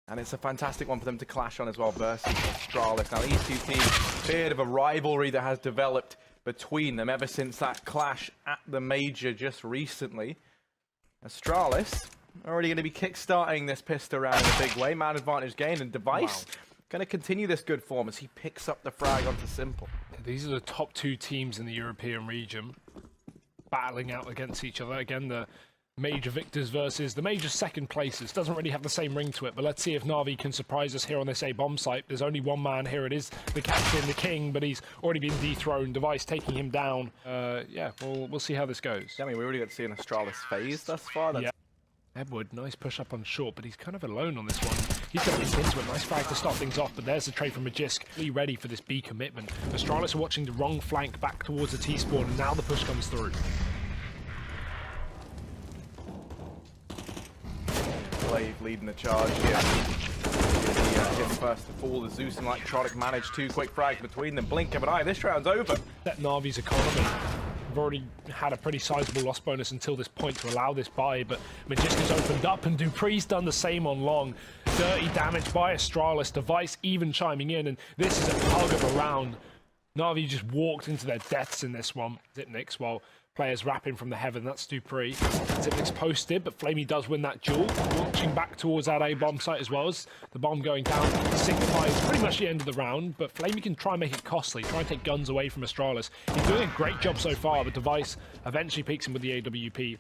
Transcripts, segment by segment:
And it's a fantastic one for them to clash on as well versus Astralis. Now these two teams, bit of a rivalry that has developed between them ever since that clash at the Major just recently. Astralis already going to be kick-starting this pistol round in a big way. Man advantage gained, and Device going to continue this good form as he picks up the frag onto Simple. These are the top two teams in the European region battling out against each other. Again, the Major victors versus the Major second places. Doesn't really have the same ring to it, but let's see if Navi can surprise us here on this A-bomb site. There's only one man here. It is the captain, the king, but he's already been dethroned. Device taking him down. Yeah, we'll see how this goes. Yeah, I mean, we already got to see an Astralis phase thus far. Yeah. Edward, nice push up on short, but he's kind of alone on this one. He's going to get into it. Nice frag to start things off, but there's the trade from Magisk. Really ready for this B commitment. Astralis are watching the wrong flank back towards the T-spawn, and now the push comes through. Glaive leading the charge here. Him first to fall. The Zeus and Electronic managed 2 quick frags between them. Blink of an eye. This round's over. That Navi's economy. We've already had a pretty sizable loss bonus until this point to allow this buy, but Magisk has opened up, and Dupree's done the same on long. Dirty damage by Astralis. Device even chiming in, and this is a tug of a round. Navi just walked into their deaths in this one. Zipnix, while players rapping from the heaven. That's Dupree. Zipnix posted, but Flamey does win that duel. Launching back towards that A-bomb site as well as the bomb going down. Signifies pretty much the end of the round, but Flamey can try and make it costly, try and take guns away from Astralis. He's doing a great job so far, but Device eventually peaks him with the AWP.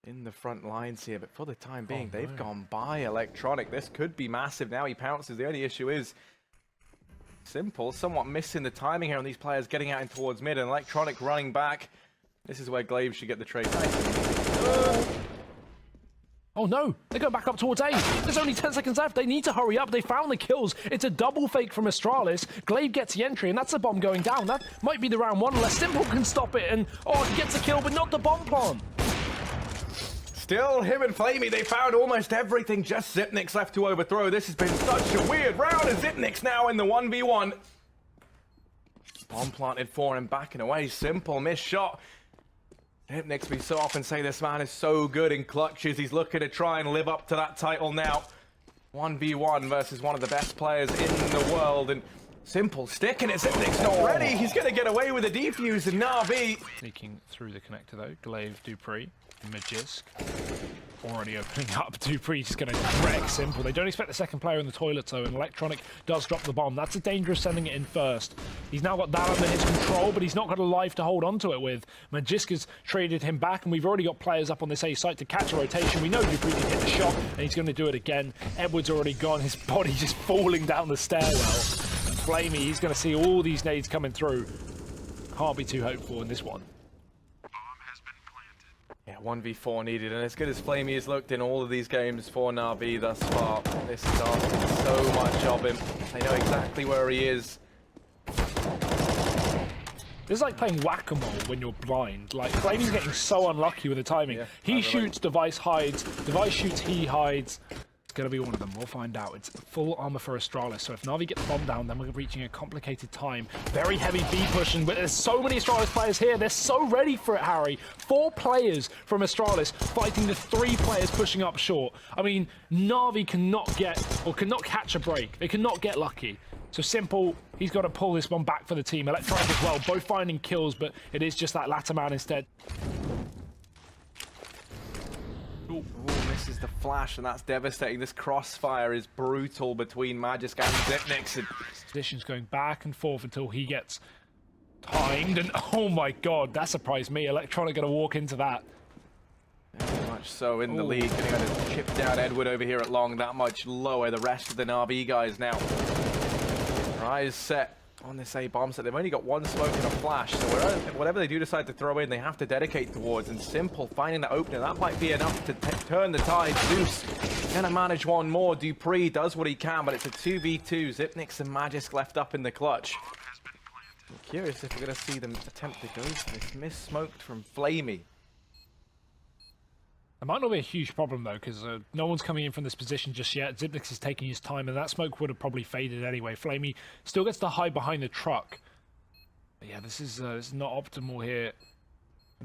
In the front lines here, but for the time being, they've gone by Electronic. This could be massive. Now he pounces. The only issue is Simple, somewhat missing the timing here on these players getting out in towards mid, and Electronic running back. This is where Glaive should get the trade. Oh no, they're going back up towards A. There's only 10 seconds left. They need to hurry up. They found the kills. It's a double fake from Astralis. Glaive gets the entry, and that's the bomb going down. That might be the round one unless Simple can stop it. And oh, he gets a kill, but not the bomb plant. Still him and Flamey, they found almost everything, just Zipnix left to overthrow. This has been such a weird round, and Zipnix now in the 1v1. Bomb planted for him, backing away. Simple missed shot. Zipnix, we so often say this man is so good in clutches. He's looking to try and live up to that title now. 1v1 versus one of the best players in the world, and Simple sticking it. Zipnix not ready. He's going to get away with a defuse, and Navi sneaking through the connector though. Glaive, Dupree, Magisk already opening up. Dupree just going to wreck Simple. They don't expect the second player in the toilet though, and Electronic does drop the bomb. That's a dangerous sending it in first. He's now got that under his control, but he's not got a life to hold onto it with. Magisk has traded him back, and we've already got players up on this A site to catch a rotation. We know Dupree can hit the shot, and he's going to do it again. Edward's already gone. His body just falling down the stairwell. And Flamey, he's going to see all these nades coming through. Can't be too hopeful in this one. Yeah, 1v4 needed, and as good as Flamey has looked in all of these games for Navi thus far, this is asking so much of him. They know exactly where he is. This is like playing whack-a-mole when you're blind. Like, Flamey's getting so unlucky with the timing. Yeah, he shoots, Device hides. Device shoots, he hides. It's going to be one of them. We'll find out. It's full armor for Astralis. So if Navi get the bomb down, then we're reaching a complicated time. Very heavy B push, and there's so many Astralis players here. They're so ready for it, Harry. 4 players from Astralis fighting the 3 players pushing up short. I mean, Navi cannot catch a break. They cannot get lucky. So Simple, he's got to pull this one back for the team. Electronic as well, both finding kills, but it is just that latter man instead. Ooh, misses the flash, and that's devastating. This crossfire is brutal between Magisk and Zipnix. And positions going back and forth until he gets timed, and oh my god, that surprised me. Electronic going to walk into that. Very much so in the lead. Going to chip down Edward over here at long, that much lower. The rest of the Navi guys now. Eyes set on this A-bomb set. They've only got 1 smoke and a flash, so whatever they do decide to throw in, they have to dedicate towards. And Simple finding that opening, that might be enough to turn the tide. Zeus gonna manage one more. Dupree does what he can, but it's a 2v2. Zipnix and Magisk left up in the clutch. I'm curious if we're gonna see them attempt to go for this. Miss-smoked from Flamey. It might not be a huge problem though, because no one's coming in from this position just yet. Zipnix is taking his time, and that smoke would have probably faded anyway. Flamey still gets to hide behind the truck. But yeah, this is not optimal here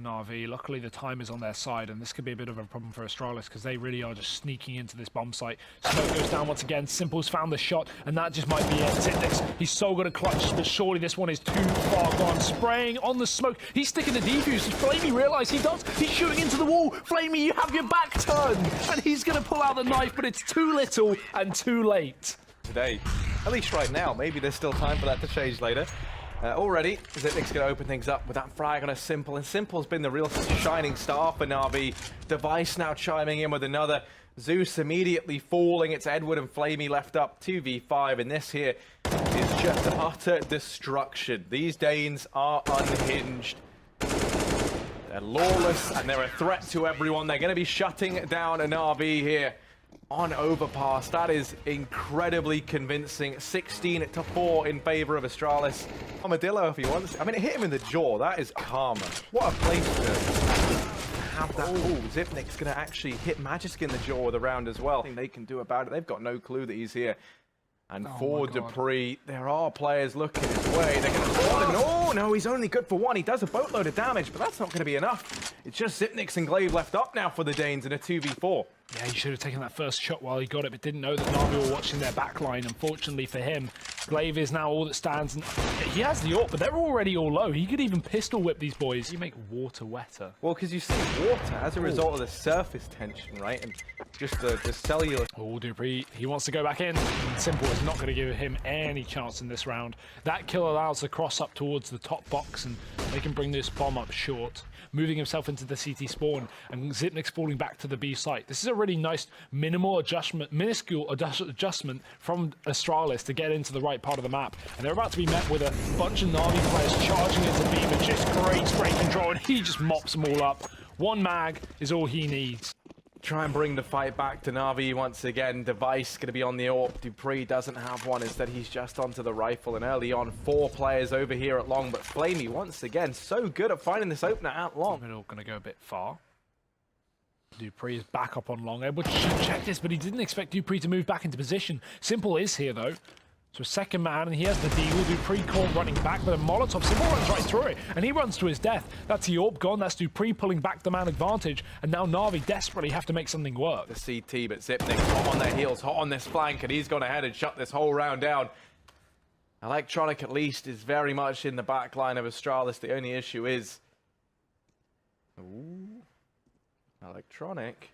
Navi, luckily the time is on their side, and this could be a bit of a problem for Astralis because they really are just sneaking into this bomb site. Smoke goes down once again. Simple's found the shot, and that just might be it. Zipnix, he's so good at clutch, but surely this one is too far gone. Spraying on the smoke. He's sticking the defuse. Does Flamey realize he does? He's shooting into the wall. Flamey, you have your back turned, and he's going to pull out the knife, but it's too little and too late. Today, at least right now, maybe there's still time for that to change later. Already, Zipnik's going to open things up with that frag on a Simple, and Simple's been the real shining star for Navi. Device now chiming in with another. Zeus immediately falling. It's Edward and Flamey left up 2v5, and this here is just utter destruction. These Danes are unhinged. They're lawless, and they're a threat to everyone. They're going to be shutting down a Navi here on overpass. That is incredibly convincing. 16-4 in favor of Astralis. Armadillo, if he wants. I mean, it hit him in the jaw. That is karma. What a place to have that. Oh, Zipnik's going to actually hit Magisk in the jaw with a round as well. Nothing they can do about it. They've got no clue that he's here. And for Dupree, there are players looking his way. They're going to spawn him. Oh, no, he's only good for one. He does a boatload of damage, but that's not going to be enough. It's just Zipnix and Glaive left up now for the Danes in a 2v4. Yeah, he should have taken that first shot while he got it, but didn't know that Navi were watching their backline. Unfortunately for him, Glaive is now all that stands. And he has the AWP, but they're already all low. He could even pistol whip these boys. You make water wetter. Well, because you see water as a result of the surface tension, right? And just the cellular. Oh, Dupree, he wants to go back in. Simple is not going to give him any chance in this round. That kill allows the cross up towards the top box, and they can bring this bomb up short. Moving himself into the CT spawn, and Zipnik's falling back to the B site. This is a really nice minuscule adjustment from Astralis to get into the right part of the map. And they're about to be met with a bunch of Navi players charging into B, but just great spray control, and he just mops them all up. One mag is all he needs. Try and bring the fight back to Navi once again. Device going to be on the AWP. Dupree doesn't have one. Instead, he's just onto the rifle. And early on, 4 players over here at long. But Flamey, once again, so good at finding this opener at long. Middle going to go a bit far. Dupree is back up on long. Edward should check this, but he didn't expect Dupree to move back into position. Simple is here, though. So a second man, and he has the deal. Dupree caught running back, but a Molotov. Simple runs right through it, and he runs to his death. That's the AWP gone. That's Dupree pulling back the man advantage, and now Navi desperately have to make something work. The CT, but Zipnik hot on their heels, hot on this flank, and he's gone ahead and shut this whole round down. Electronic, at least, is very much in the back line of Astralis. The only issue is... Ooh. Electronic.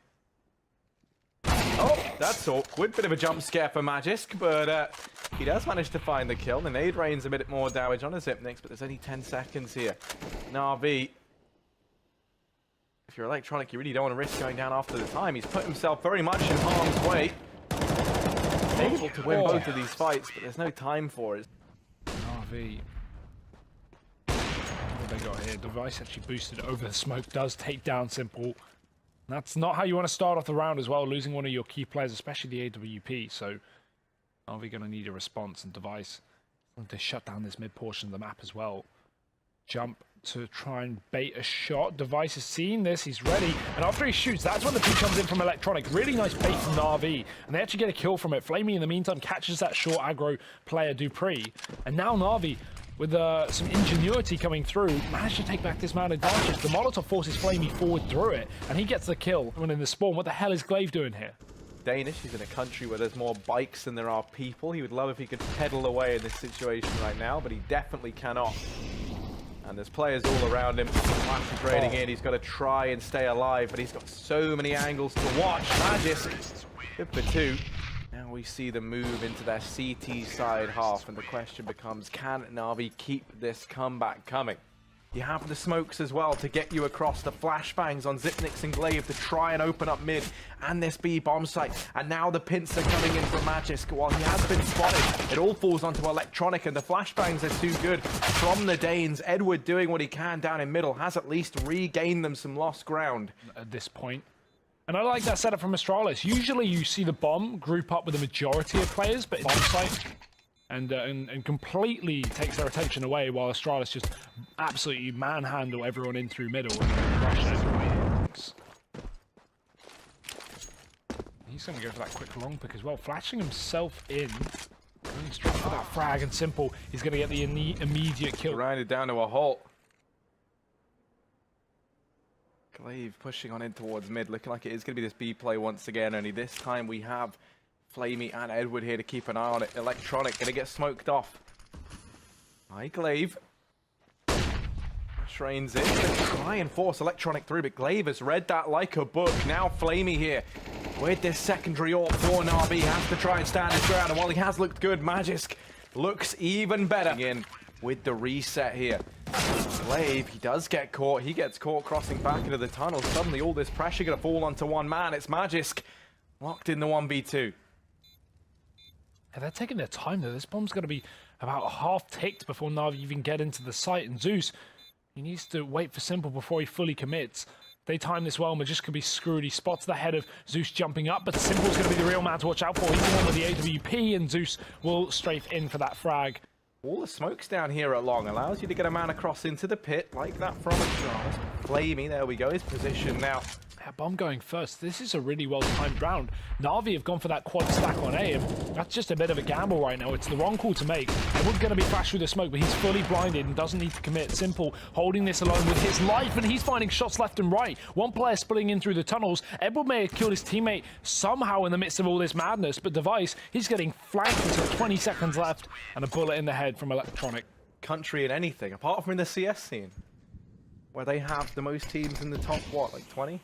Oh, that's awkward. Bit of a jump scare for Magisk, but he does manage to find the kill. The nade rains a bit more damage on a Zipnix, but there's only 10 seconds here. Navi, if you're Electronic, you really don't want to risk going down after the time. He's put himself very much in harm's way. Able to win both of these fights, but there's no time for it. Navi. What they got here? Device actually boosted over the smoke. Does take down Simple. That's not how you want to start off the round as well, losing one of your key players, especially the AWP. So, are we going to need a response? And Device want to shut down this mid portion of the map as well. Jump to try and bait a shot. Device has seen this, he's ready. And after he shoots, that's when the peek comes in from Electronic. Really nice bait from Navi. And they actually get a kill from it. Flamey, in the meantime, catches that short aggro player, Dupree. And now Navi, with some ingenuity coming through, managed to take back this man advantage. The Molotov forces Flamey forward through it, and he gets the kill when in the spawn. What the hell is Glaive doing here? Danish, he's in a country where there's more bikes than there are people. He would love if he could pedal away in this situation right now, but he definitely cannot. And there's players all around him. Flash is raiding in. He's got to try and stay alive, but he's got so many angles to watch. Magisk, good for 2. Now we see them move into their CT side half, and the question becomes, can Navi keep this comeback coming? You have the smokes as well to get you across, the flashbangs on Zipnix and Glaive to try and open up mid and this B bomb site. And now the pincer coming in from Magisk. While he has been spotted, it all falls onto Electronic, and the flashbangs are too good from the Danes. Edward doing what he can down in middle, has at least regained them some lost ground. At this point. And I like that setup from Astralis. Usually you see the bomb group up with the majority of players, but bomb site and completely takes their attention away, while Astralis just absolutely manhandle everyone in through middle and rush everyone. He's going to go for that quick long pick as well, flashing himself in. Going straight for that frag, and Simple, he's going to get the immediate kill. Grinded down to a halt. Glaive pushing on in towards mid, looking like it is going to be this B play once again, only this time we have Flamey and Edward here to keep an eye on it. Electronic going to get smoked off. Hi, Glaive. Trains in to try and force Electronic through, but Glaive has read that like a book. Now Flamey here with this secondary AWP for Navi, has to try and stand his ground, and while he has looked good, Magisk looks even better in with the reset here. Glaive, he does get caught. He gets caught crossing back into the tunnel. Suddenly all this pressure going to fall onto one man. It's Magisk locked in the 1v2. Yeah, they're taking their time though. This bomb's going to be about half ticked before Navi even get into the site, and Zeus, he needs to wait for Simple before he fully commits. They time this well, Magisk could be screwed. He spots the head of Zeus jumping up, but Simple's going to be the real man to watch out for. He's the one with the AWP, and Zeus will strafe in for that frag. All the smokes down here at long allows you to get a man across into the pit like that from Astralis. Flamey, there we go, his position now. Yeah, bomb going first. This is a really well-timed round. Navi have gone for that quad stack on A, and that's just a bit of a gamble right now. It's the wrong call to make. Edward's going to be flashed through the smoke, but he's fully blinded and doesn't need to commit. Simple holding this alone with his life, and he's finding shots left and right. One player splitting in through the tunnels. Edward may have killed his teammate somehow in the midst of all this madness, but Device, he's getting flanked until 20 seconds left, and a bullet in the head from Electronic. Country in anything, apart from in the CS scene, where they have the most teams in the top, what, like 20?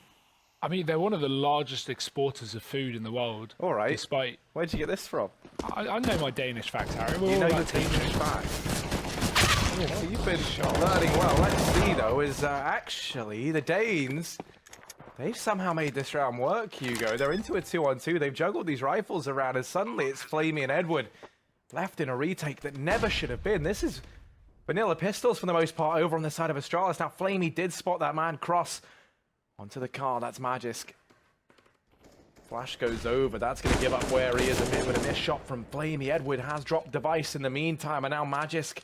I mean, they're one of the largest exporters of food in the world. All right. Despite... Where'd you get this from? I know my Danish facts, Harry. We're You all know your about teams. Danish facts. You know, you've been learning well. Let's see, though, is actually the Danes, they've somehow made this round work, Hugo. They're into a 2-on-2. They've juggled these rifles around, and suddenly it's Flamey and Edward left in a retake that never should have been. This is vanilla pistols for the most part over on the side of Astralis. Now, Flamey did spot that man cross onto the car. That's Magisk. Flash goes over. That's going to give up where he is a bit with a missed shot from Flamey. Edward has dropped Device in the meantime, and now Magisk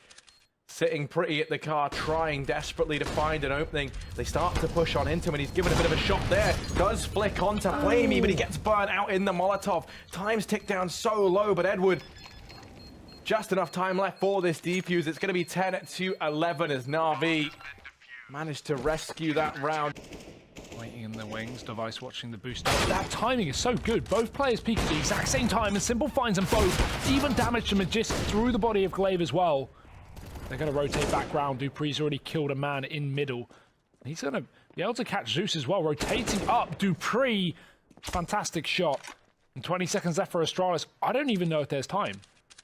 sitting pretty at the car, trying desperately to find an opening. They start to push on into him, and he's given a bit of a shot there. Does flick onto Flamey, but he gets burnt out in the Molotov. Times tick down so low, but Edward, just enough time left for this defuse. It's going to be 10-11 as Navi managed to rescue that round. Waiting in the wings, Device watching the boost up. That timing is so good. Both players peak at the exact same time, and Simple finds them both. Even damage to Magisk through the body of Glaive as well. They're going to rotate back round. Dupree's already killed a man in middle. He's going to be able to catch Zeus as well. Rotating up, Dupree. Fantastic shot. And 20 seconds left for Astralis. I don't even know if there's time.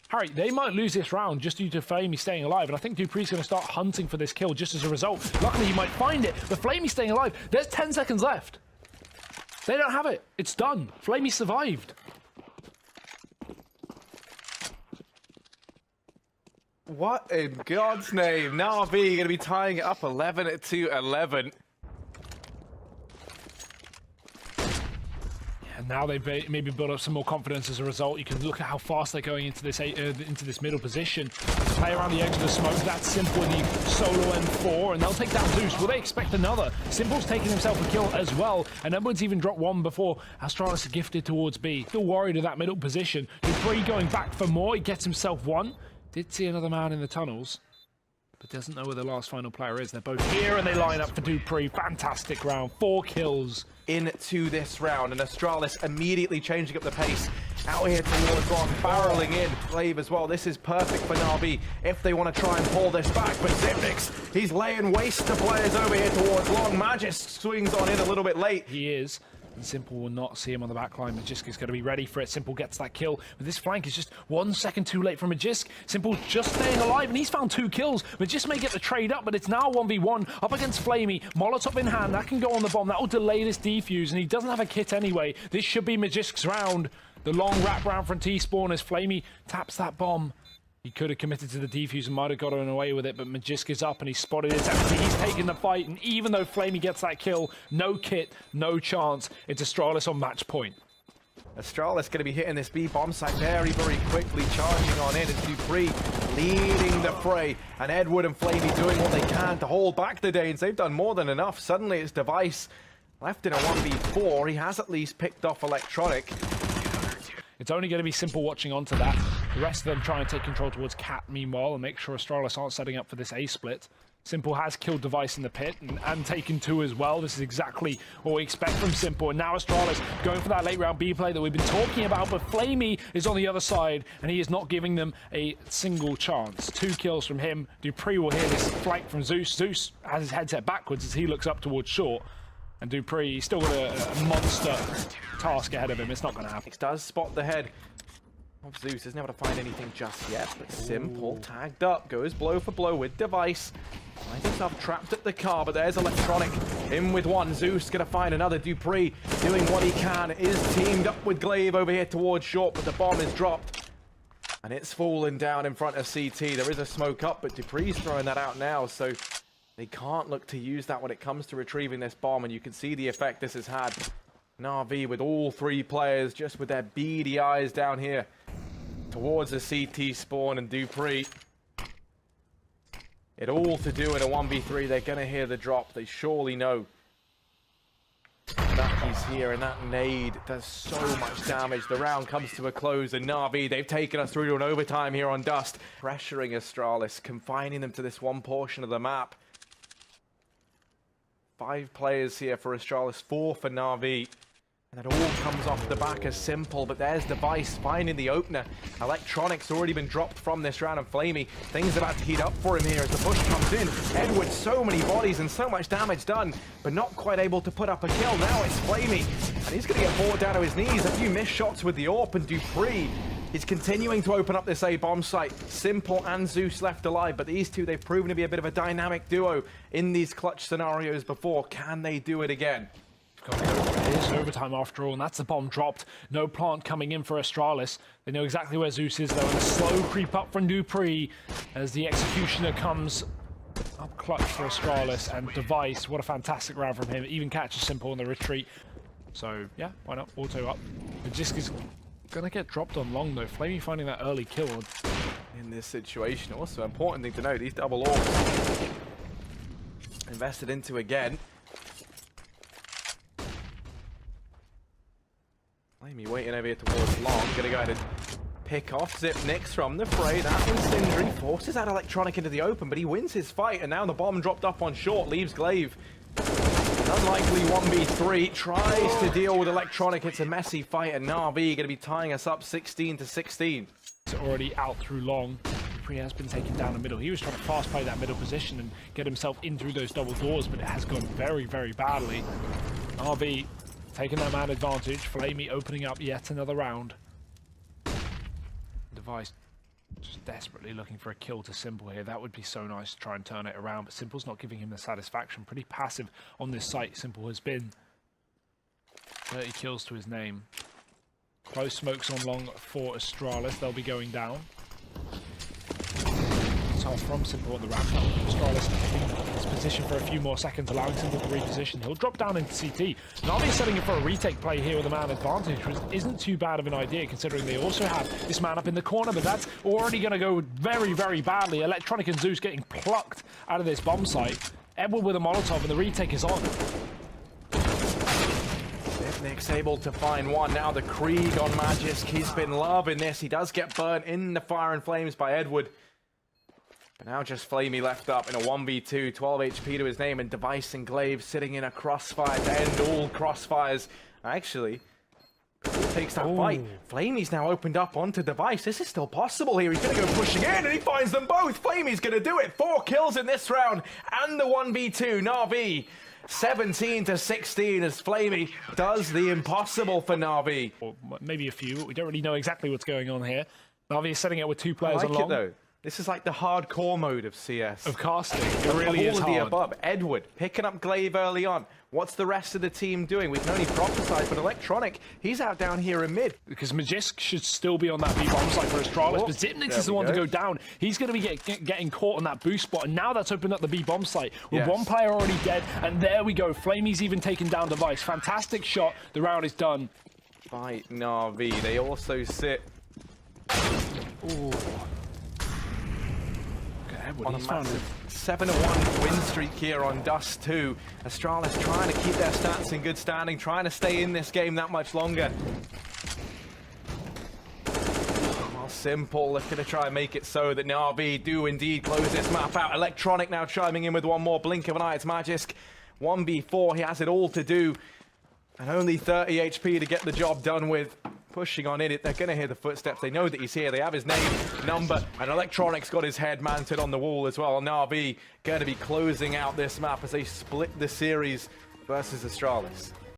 Harry, they might lose this round just due to Flamey staying alive, and I think Dupree's going to start hunting for this kill just as a result. Luckily, he might find it, but Flamey staying alive. There's 10 seconds left. They don't have it. It's done. Flamey survived. What in God's name? Navi going to be tying it up 11-11. And now they've maybe built up some more confidence as a result. You can look at how fast they're going into this middle position. Play around the edge of the smoke. That's Simple in the solo M4, and they'll take down Zeus. Will they expect another? Simple's taking himself a kill as well, and Edwards even dropped one before Astralis gifted towards B. Still worried of that middle position. Dupree going back for more. He gets himself one. Did see another man in the tunnels, but doesn't know where the last final player is. They're both here, and they line up for Dupree. Fantastic round. 4 kills into this round, and Astralis immediately changing up the pace out here towards long, barreling in. Glaive as well. This is perfect for Navi if they want to try and pull this back, but Zipnix, he's laying waste to players over here towards long. Magisk swings on in a little bit late. He is, and Simple will not see him on the back line. Magisk is going to be ready for it. Simple gets that kill, but this flank is just 1 second too late for Magisk. Simple just staying alive, and he's found 2 kills. Magisk may get the trade up, but it's now 1v1 up against Flamey. Molotov in hand, that can go on the bomb. That will delay this defuse, and he doesn't have a kit anyway. This should be Magisk's round. The long wrap round from T-Spawn as Flamey taps that bomb. He could have committed to the defuse and might have gotten away with it, but Magisk is up and he's spotted it empty. He's taking the fight, and even though Flamey gets that kill, no kit, no chance. It's Astralis on match point. Astralis going to be hitting this B bomb site very, very quickly, charging on in. It's Dupree leading the fray, and Edward and Flamey doing what they can to hold back the Danes. They've done more than enough. Suddenly it's Device left in a 1v4. He has at least picked off Electronic. It's only going to be Simple watching onto that. The rest of them try and take control towards Cat meanwhile and make sure Astralis aren't setting up for this A split. Simple has killed Device in the pit and taken 2 as well. This is exactly what we expect from Simple. And now Astralis going for that late round B play that we've been talking about, but Flamey is on the other side and he is not giving them a single chance. 2 kills from him. Dupree will hear this flank from Zeus. Zeus has his head set backwards as he looks up towards short. And Dupree, he's still got a monster task ahead of him. It's not going to happen. Does spot the head of Zeus. Isn't able to find anything just yet, but Simple tagged up, goes blow for blow with Device. Finds himself trapped at the car, but there's Electronic in with 1. Zeus gonna find another. Dupree doing what he can, is teamed up with Glaive over here towards short, but the bomb is dropped. And it's fallen down in front of CT. There is a smoke up, but Dupree's throwing that out now, so they can't look to use that when it comes to retrieving this bomb, and you can see the effect this has had. Navi with all 3 players just with their beady eyes down here towards the CT spawn, and Dupree. It all to do in a 1v3. They're going to hear the drop. They surely know that he's here, and that nade does so much damage. The round comes to a close, and Navi, they've taken us through to an overtime here on Dust, pressuring Astralis, confining them to this one portion of the map. 5 players here for Astralis, 4 for Navi. And it all comes off the back of Simple, but there's Device finding the opener. Electronic's already been dropped from this round, and Flamey, things about to heat up for him here as the push comes in. Edward, so many bodies and so much damage done, but not quite able to put up a kill. Now it's Flamey, and he's going to get brought down to his knees. A few missed shots with the AWP, and Dupree is continuing to open up this A-bomb site. Simple and Zeus left alive, but these 2, they've proven to be a bit of a dynamic duo in these clutch scenarios before. Can they do it again? It is overtime after all, and that's the bomb dropped. No plant coming in for Astralis. They know exactly where Zeus is, though, and a slow creep up from Dupree as the Executioner comes up clutch for Astralis, and Device, what a fantastic round from him. Even catches Simple in the retreat. So, yeah, why not? Auto up. Magisk is going to get dropped on long, though. Flamey finding that early kill. In this situation, also important thing to know, these double AWPs invested into again. Flamey waiting over here towards long, gonna go ahead and pick off Zip Nix from the fray. That one Sindri forces out Electronic into the open, but he wins his fight, and now the bomb dropped up on short, leaves Glaive. Unlikely 1v3, tries to deal with Electronic. It's a messy fight, and Navi gonna be tying us up 16-16. It's already out through long. Dupree has been taken down the middle. He was trying to fast play that middle position and get himself in through those double doors, but it has gone very, very badly. RV taking that man advantage. Flamey opening up yet another round. Device just desperately looking for a kill to Simple here. That would be so nice to try and turn it around, but Simple's not giving him the satisfaction. Pretty passive on this site, Simple has been. 30 kills to his name. Close smokes on long for Astralis. They'll be going down. Tough from Simple on the ramp. Astralis in his position for a few more seconds, allowing Simple to reposition. He'll drop down into CT. Navi setting it for a retake play here with a man advantage, which isn't too bad of an idea considering they also have this man up in the corner, but that's already going to go very, very badly. Electronic and Zeus getting plucked out of this bomb site. Edward with a Molotov, and the retake is on. Nick's able to find one. Now the Krieg on Magisk. He's been loving this. He does get burnt in the fire and flames by Edward. But now just Flamey left up in a 1v2, 12 HP to his name, and Device and Glaive sitting in a crossfire to end all crossfires. Actually, takes that fight. Flamey's now opened up onto Device. This is still possible here. He's going to go pushing in, and he finds them both. Flamey's going to do it. 4 kills in this round, and the 1v2. Navi 17-16 as Flamey does the impossible for Navi. Or maybe a few. We don't really know exactly what's going on here. Navi is setting it with 2 players I like along. it, though. This is like the hardcore mode of CS. Of casting. It really is hard. All of the above. Edward picking up Glaive early on. What's the rest of the team doing? We can only prophesize, but Electronic, he's out down here in mid. Because Magisk should still be on that B-bomb site for Astralis, but Zipnix is the one to go down. He's going to be getting caught on that boost spot, and now that's opened up the B-bomb site with one player already dead, and there we go. Flamey's even taken down Device. Fantastic shot. The round is done. By Navi. They also sit Ooh. on a massive 7-1 win streak here on Dust 2. Astralis trying to keep their stats in good standing, trying to stay in this game that much longer. While simple. They're going to try and make it so that Navi do indeed close this map out. Electronic now chiming in with one more blink of an eye. It's Magisk. 1v4, he has it all to do. And only 30 HP to get the job done with. Pushing on in it, they're going to hear the footsteps. They know that he's here. They have his name, number, and Electronic's got his head mounted on the wall as well. Navi going to be closing out this map as they split the series versus Astralis.